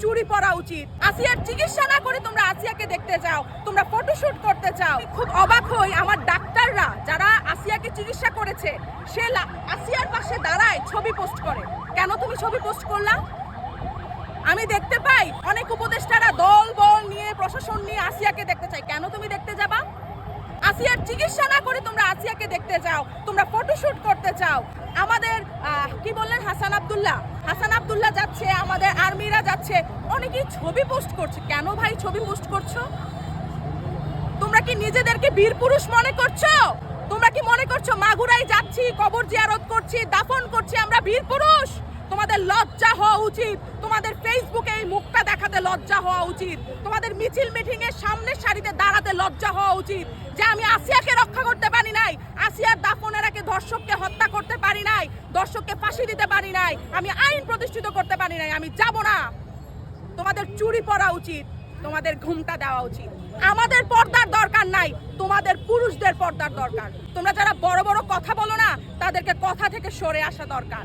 চুরি পরা উচিত। আসিয়ার চিকিৎসা না করে তোমরা আসিয়াকে দেখতে যাও, তোমরা ফটোশুট করতে চাও। খুব অবাক হই আমার ডাক্তাররা যারা আসিয়াকে চিকিৎসা করেছে সে আসিয়ার পাশে দাঁড়ায় ছবি পোস্ট করে। কেন তুমি ছবি পোস্ট করলা? আমি দেখতে পাই অনেক উপদেষ্টারা দল বল নিয়ে প্রশাসন নিয়ে আসিয়াকে দেখতে চাই। কেন তুমি দেখতে যাবা? আসিয়ার চিকিৎসা না করে তোমরা আসিয়াকে দেখতে যাও, তোমরা ফটোশুট করতে চাও। আমাদের কি বললেন হাসান আব্দুল্লাহ যাচ্ছে, আমাদের আর্মিরা যাচ্ছে, অনেকেই ছবি পোস্ট করছে। কেন ভাই ছবি পোস্ট করছো? তোমরা কি নিজেদেরকে বীর পুরুষ মনে করছো? তোমরা কি মনে করছো মাগুরায় যাচ্ছি, কবর জিয়ারত করছি, দাফন করছি, আমরা বীর পুরুষ? তোমাদের লজ্জা হওয়া উচিত। তোমাদের ফেসবুকে এই মুখটা দেখাতে লজ্জা হওয়া উচিত। তোমাদের মিছিল মিটিং এর সামনের সারিতে দাঁড়াতে লজ্জা হওয়া উচিত যে আমি আসিয়াকে রক্ষা করতে পারি নাই, আসিয়ার দাফনের আগে ধর্ষককে হত্যা করতে পারি নাই, দর্শককে ফাঁসি দিতে পারি নাই, আমি আইন প্রতিষ্ঠিত করতে পারি নাই, আমি যাব না। তোমাদের চুরি পরা উচিত, তোমাদের ঘুমটা দেওয়া উচিত। আমাদের পর্দার দরকার নাই, তোমাদের পুরুষদের পর্দার দরকার। তোমরা যারা বড় বড় কথা বলো না, তাদেরকে কথা থেকে সরে আসা দরকার।